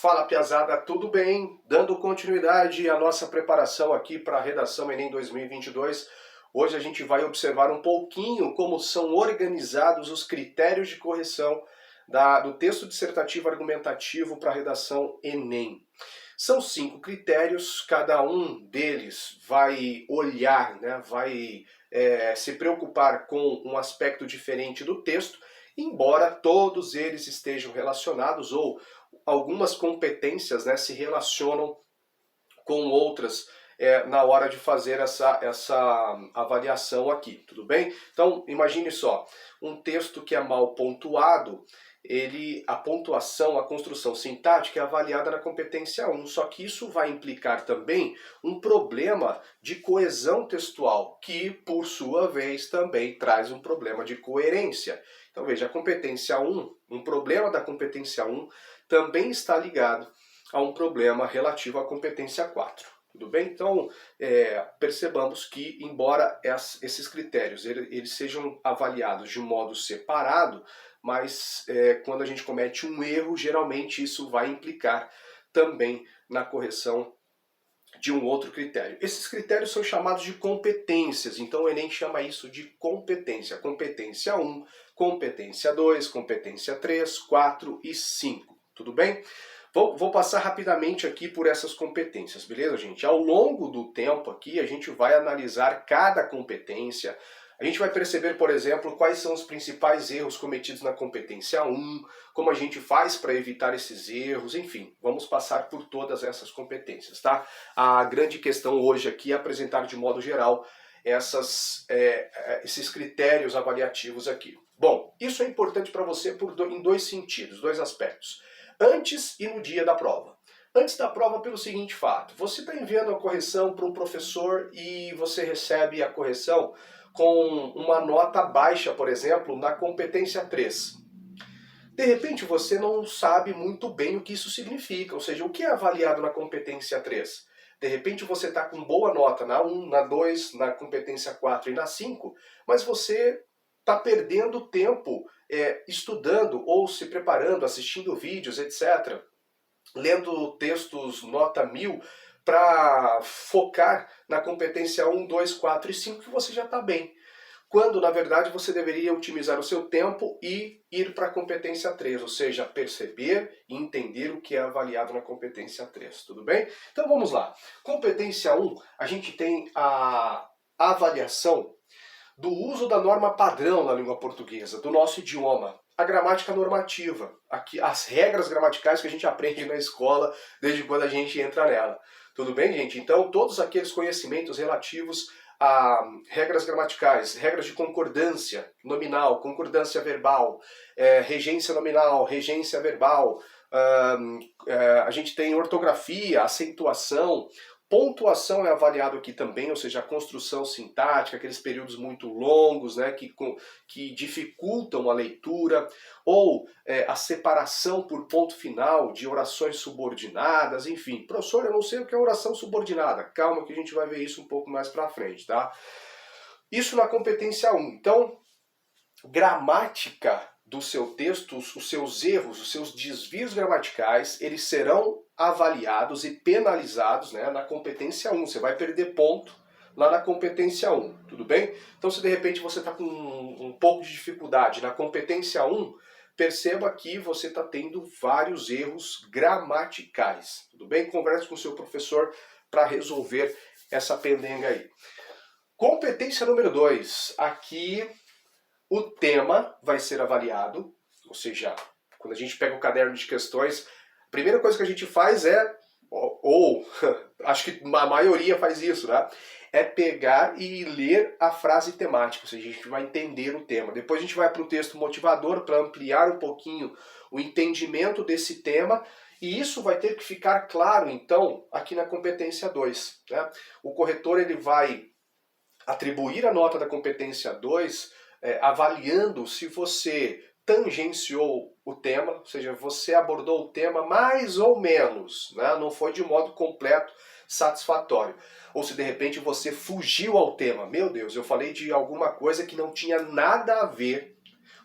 Fala piazada, tudo bem? Dando continuidade à nossa preparação aqui para a redação Enem 2022, hoje a gente vai observar um pouquinho como são organizados os critérios de correção do texto dissertativo argumentativo para a redação Enem. São 5 critérios, cada um deles vai olhar, vai se preocupar com um aspecto diferente do texto, embora todos eles estejam relacionados ou algumas competências se relacionam com outras na hora de fazer essa avaliação aqui, tudo bem? Então, imagine só, um texto que é mal pontuado, a pontuação, a construção sintática é avaliada na competência 1, só que isso vai implicar também um problema de coesão textual, que, por sua vez, também traz um problema de coerência. Então, veja, a competência 1, um problema da competência 1 também está ligado a um problema relativo à competência 4. Tudo bem? Então, percebamos que, embora esses critérios eles sejam avaliados de um modo separado, mas quando a gente comete um erro, geralmente isso vai implicar também na correção de um outro critério. Esses critérios são chamados de competências, então o Enem chama isso de competência. Competência 1, competência 2, competência 3, 4 e 5. Tudo bem? Vou passar rapidamente aqui por essas competências, beleza, gente? Ao longo do tempo aqui, a gente vai analisar cada competência. A gente vai perceber, por exemplo, quais são os principais erros cometidos na competência 1, como a gente faz para evitar esses erros, enfim, vamos passar por todas essas competências, tá? A grande questão hoje aqui é apresentar de modo geral esses critérios avaliativos aqui. Bom, isso é importante para você em dois sentidos, dois aspectos. Antes e no dia da prova. Antes da prova pelo seguinte fato, você está enviando a correção para um professor e você recebe a correção com uma nota baixa, por exemplo, na competência 3. De repente você não sabe muito bem o que isso significa, ou seja, o que é avaliado na competência 3. De repente você está com boa nota na 1, na 2, na competência 4 e na 5, mas você está perdendo tempo estudando ou se preparando, assistindo vídeos, etc. Lendo textos nota 1000 para focar na competência 1, 2, 4 e 5 que você já está bem. Quando, na verdade, você deveria otimizar o seu tempo e ir para a competência 3, ou seja, perceber e entender o que é avaliado na competência 3, tudo bem? Então vamos lá. Competência 1, a gente tem a avaliação do uso da norma padrão na língua portuguesa, do nosso idioma, a gramática normativa, aqui, as regras gramaticais que a gente aprende na escola desde quando a gente entra nela. Tudo bem, gente? Então, todos aqueles conhecimentos relativos a regras gramaticais, regras de concordância nominal, concordância verbal, regência nominal, regência verbal, a gente tem ortografia, acentuação, pontuação é avaliado aqui também, ou seja, a construção sintática, aqueles períodos muito longos, que dificultam a leitura, ou a separação por ponto final de orações subordinadas, enfim. Professor, eu não sei o que é oração subordinada. Calma que a gente vai ver isso um pouco mais pra frente, tá? Isso na competência 1. Então, gramática do seu texto, os seus erros, os seus desvios gramaticais, eles serão avaliados e penalizados na competência 1. Você vai perder ponto lá na competência 1, tudo bem? Então, se de repente você está com um pouco de dificuldade na competência 1, perceba que você está tendo vários erros gramaticais, tudo bem? Converse com o seu professor para resolver essa pendenga aí. Competência número 2, aqui o tema vai ser avaliado, ou seja, quando a gente pega o caderno de questões, a primeira coisa que a gente faz acho que a maioria faz isso, é pegar e ler a frase temática, ou seja, a gente vai entender o tema. Depois a gente vai para o texto motivador para ampliar um pouquinho o entendimento desse tema, e isso vai ter que ficar claro, então, aqui na competência 2. O corretor ele vai atribuir a nota da competência 2 avaliando se você tangenciou o tema, ou seja, você abordou o tema mais ou menos, não foi de modo completo satisfatório. Ou se de repente você fugiu ao tema, meu Deus, eu falei de alguma coisa que não tinha nada a ver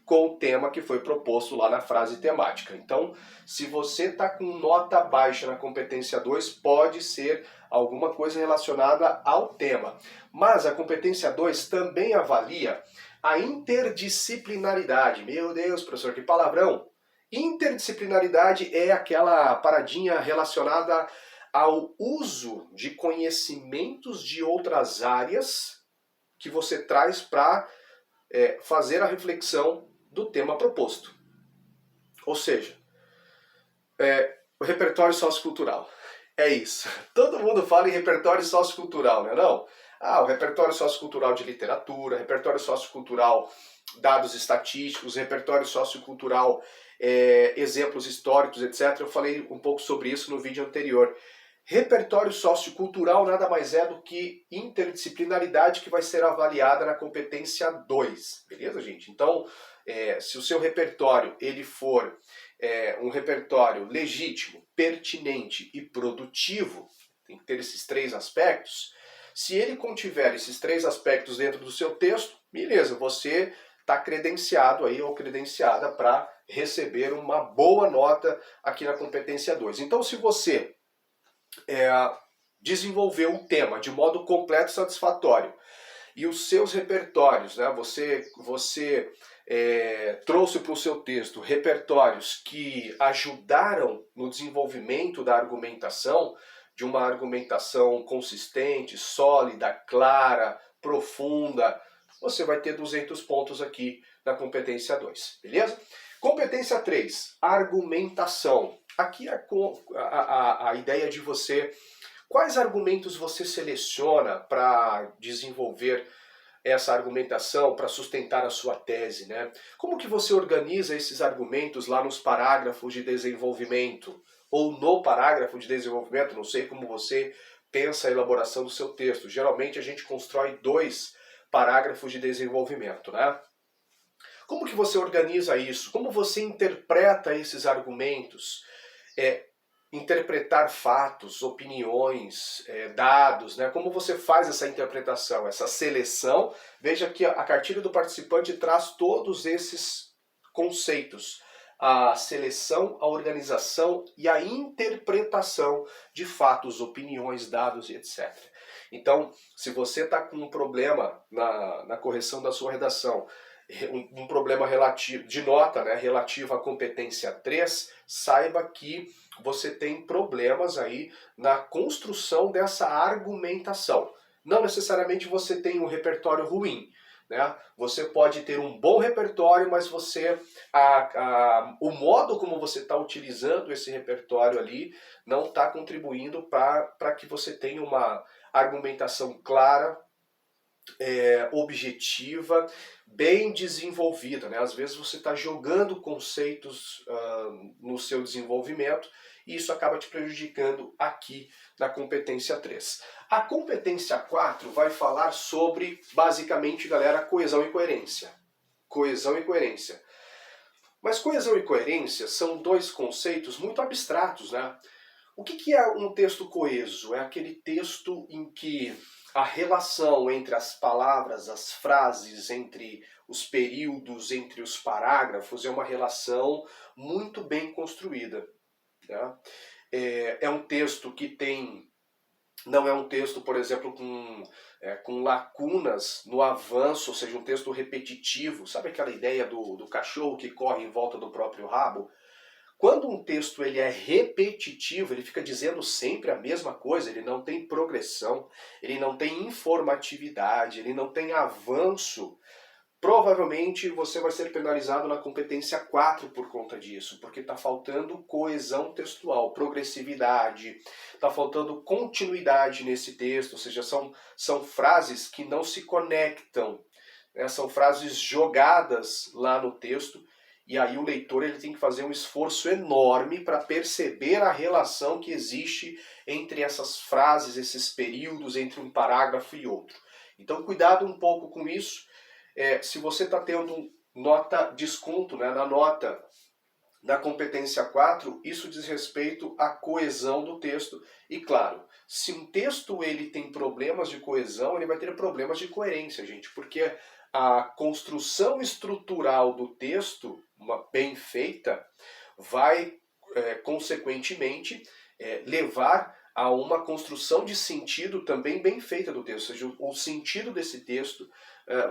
com o tema que foi proposto lá na frase temática. Então, se você está com nota baixa na competência 2, pode ser alguma coisa relacionada ao tema. Mas a competência 2 também avalia a interdisciplinaridade. Meu Deus, professor, que palavrão! Interdisciplinaridade é aquela paradinha relacionada ao uso de conhecimentos de outras áreas que você traz para fazer a reflexão do tema proposto. Ou seja, o repertório sociocultural. É isso. Todo mundo fala em repertório sociocultural, não é não? O repertório sociocultural de literatura, repertório sociocultural, dados estatísticos, repertório sociocultural, exemplos históricos, etc. Eu falei um pouco sobre isso no vídeo anterior. Repertório sociocultural nada mais é do que interdisciplinaridade que vai ser avaliada na competência 2, beleza, gente? Então, se o seu repertório ele for um repertório legítimo, pertinente e produtivo, tem que ter esses 3 aspectos, se ele contiver esses 3 aspectos dentro do seu texto, beleza, você está credenciado aí ou credenciada para receber uma boa nota aqui na competência 2. Então, se você desenvolveu o tema de modo completo e satisfatório, e os seus repertórios, né, você trouxe para o seu texto repertórios que ajudaram no desenvolvimento da argumentação, de uma argumentação consistente, sólida, clara, profunda, você vai ter 200 pontos aqui na competência 2, beleza? Competência 3, argumentação. Aqui é a ideia de você, quais argumentos você seleciona para desenvolver essa argumentação, para sustentar a sua tese, né? Como que você organiza esses argumentos lá nos parágrafos de desenvolvimento? Ou no parágrafo de desenvolvimento, não sei como você pensa a elaboração do seu texto. Geralmente a gente constrói 2 parágrafos de desenvolvimento, né? Como que você organiza isso? Como você interpreta esses argumentos? Interpretar fatos, opiniões, dados, né? Como você faz essa interpretação, essa seleção? Veja que a cartilha do participante traz todos esses conceitos. A seleção, a organização e a interpretação de fatos, opiniões, dados e etc. Então, se você está com um problema na correção da sua redação, um problema relativo de nota, né, relativo à competência 3, saiba que você tem problemas aí na construção dessa argumentação. Não necessariamente você tem um repertório ruim, né? Você pode ter um bom repertório, mas o modo como você está utilizando esse repertório ali não está contribuindo para que você tenha uma argumentação clara, objetiva, bem desenvolvida, né? Às vezes você está jogando conceitos no seu desenvolvimento e isso acaba te prejudicando aqui na competência 3. A competência 4 vai falar sobre, basicamente, galera, coesão e coerência. Coesão e coerência. Mas coesão e coerência são 2 conceitos muito abstratos, né? O que é um texto coeso? É aquele texto em que a relação entre as palavras, as frases, entre os períodos, entre os parágrafos, é uma relação muito bem construída, né? É um texto que não é um texto, por exemplo, com lacunas no avanço, ou seja, um texto repetitivo. Sabe aquela ideia do cachorro que corre em volta do próprio rabo? Quando um texto ele é repetitivo, ele fica dizendo sempre a mesma coisa, ele não tem progressão, ele não tem informatividade, ele não tem avanço, provavelmente você vai ser penalizado na competência 4 por conta disso, porque está faltando coesão textual, progressividade, está faltando continuidade nesse texto, ou seja, são frases que não se conectam, né? São frases jogadas lá no texto. E aí o leitor ele tem que fazer um esforço enorme para perceber a relação que existe entre essas frases, esses períodos, entre um parágrafo e outro. Então cuidado um pouco com isso. Se você está tendo desconto, né, na nota da competência 4, isso diz respeito à coesão do texto. E claro, se um texto ele tem problemas de coesão, ele vai ter problemas de coerência, gente, porque a construção estrutural do texto, bem feita, vai, consequentemente, levar a uma construção de sentido também bem feita do texto, ou seja, o sentido desse texto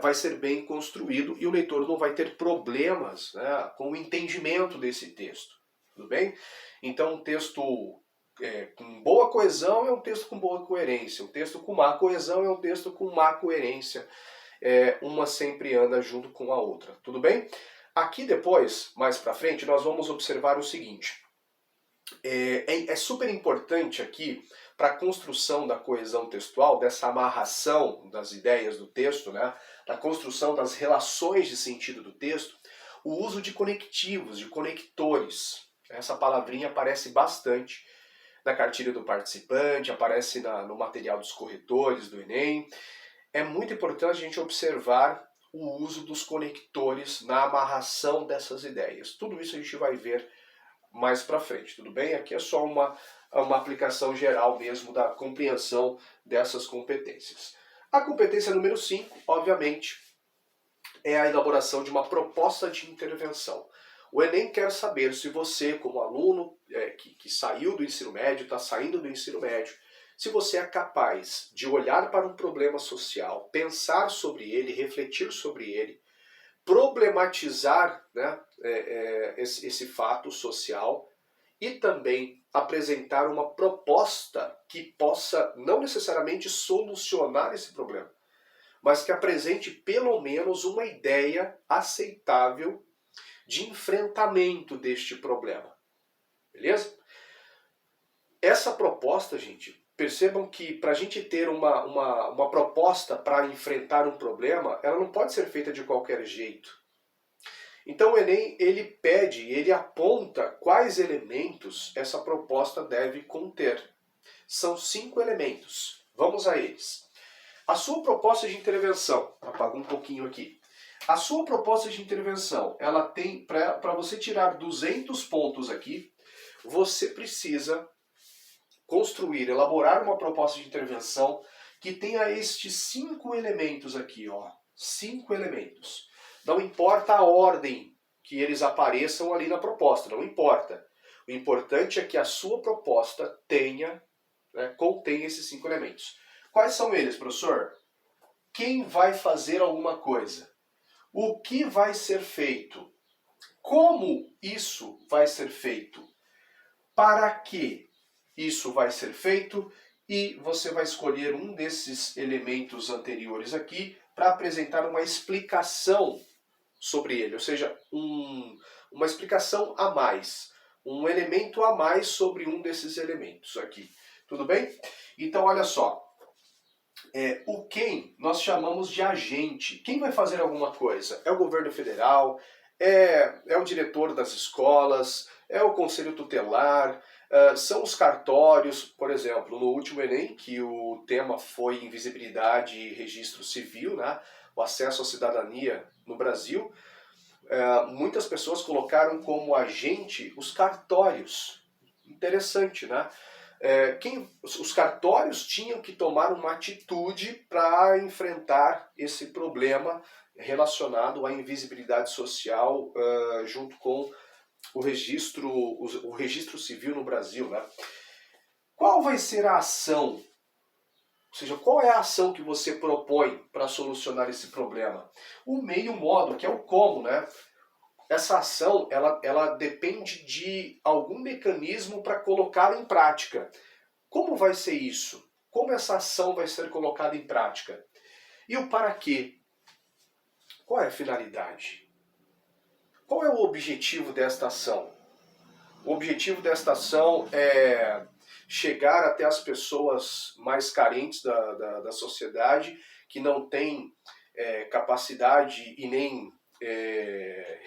vai ser bem construído e o leitor não vai ter problemas, né, com o entendimento desse texto. Tudo bem? Então, um texto com boa coesão é um texto com boa coerência. Um texto com má coesão é um texto com má coerência. Uma sempre anda junto com a outra. Tudo bem? Aqui depois, mais para frente, nós vamos observar o seguinte. É super importante aqui, para a construção da coesão textual, dessa amarração das ideias do texto, né, da construção das relações de sentido do texto, o uso de conectivos, de conectores. Essa palavrinha aparece bastante na cartilha do participante, aparece no material dos corretores do Enem. É muito importante a gente observar o uso dos conectores na amarração dessas ideias. Tudo isso a gente vai ver mais para frente, tudo bem? Aqui é só uma aplicação geral mesmo da compreensão dessas competências. A competência número 5, obviamente, é a elaboração de uma proposta de intervenção. O Enem quer saber se você, como aluno que saiu do ensino médio, está saindo do ensino médio, se você é capaz de olhar para um problema social, pensar sobre ele, refletir sobre ele, problematizar, né, esse fato social e também apresentar uma proposta que possa não necessariamente solucionar esse problema, mas que apresente pelo menos uma ideia aceitável de enfrentamento deste problema. Beleza? Essa proposta, gente, percebam que para a gente ter uma proposta para enfrentar um problema, ela não pode ser feita de qualquer jeito. Então o Enem, ele pede, ele aponta quais elementos essa proposta deve conter. São 5 elementos. Vamos a eles. A sua proposta de intervenção, apaga um pouquinho aqui. A sua proposta de intervenção, ela tem, para você tirar 200 pontos aqui, você precisa construir, elaborar uma proposta de intervenção que tenha estes 5 elementos aqui, ó. 5 elementos. Não importa a ordem que eles apareçam ali na proposta, não importa. O importante é que a sua proposta tenha, né, contém esses 5 elementos. Quais são eles, professor? Quem vai fazer alguma coisa? O que vai ser feito? Como isso vai ser feito? Para que isso vai ser feito? E você vai escolher um desses elementos anteriores aqui para apresentar uma explicação sobre ele, ou seja, uma explicação a mais, um elemento a mais sobre um desses elementos aqui. Tudo bem? Então, olha só. O quem nós chamamos de agente. Quem vai fazer alguma coisa? É o governo federal, é o diretor das escolas, é o conselho tutelar, são os cartórios, por exemplo, no último Enem, que o tema foi invisibilidade e registro civil, né, o acesso à cidadania no Brasil, muitas pessoas colocaram como agente os cartórios. Interessante, né? Os cartórios tinham que tomar uma atitude para enfrentar esse problema relacionado à invisibilidade social junto com o registro civil no Brasil, né? Qual vai ser a ação? Ou seja, qual é a ação que você propõe para solucionar esse problema? O meio e o modo, que é o como, né? Essa ação, ela depende de algum mecanismo para colocá-la em prática. Como vai ser isso? Como essa ação vai ser colocada em prática? E o para quê? Qual é a finalidade? Qual é o objetivo desta ação? O objetivo desta ação é chegar até as pessoas mais carentes da sociedade, que não têm capacidade e nem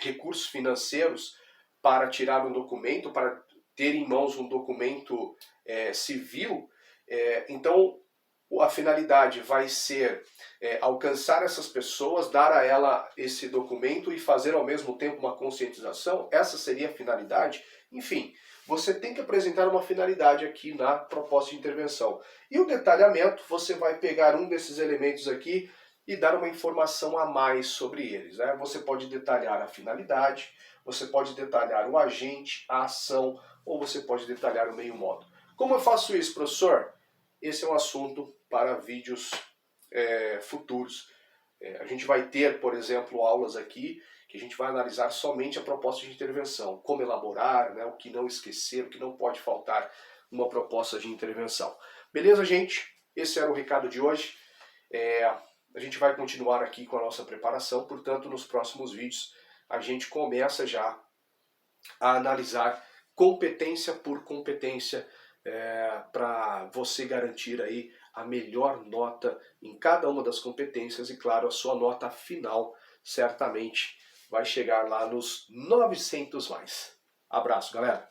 recursos financeiros para tirar um documento, para ter em mãos um documento civil. Então, a finalidade vai ser alcançar essas pessoas, dar a ela esse documento e fazer ao mesmo tempo uma conscientização. Essa seria a finalidade. Enfim, você tem que apresentar uma finalidade aqui na proposta de intervenção. E o detalhamento, você vai pegar um desses elementos aqui e dar uma informação a mais sobre eles, né? Você pode detalhar a finalidade, você pode detalhar o agente, a ação, ou você pode detalhar o meio modo. Como eu faço isso, professor? Esse é um assunto para vídeos futuros. A gente vai ter, por exemplo, aulas aqui que a gente vai analisar somente a proposta de intervenção, como elaborar, né, o que não esquecer, o que não pode faltar numa proposta de intervenção. Beleza, gente? Esse era o recado de hoje. A gente vai continuar aqui com a nossa preparação, portanto, nos próximos vídeos a gente começa já a analisar competência por competência para você garantir aí a melhor nota em cada uma das competências e, claro, a sua nota final certamente vai chegar lá nos 900 mais. Abraço, galera!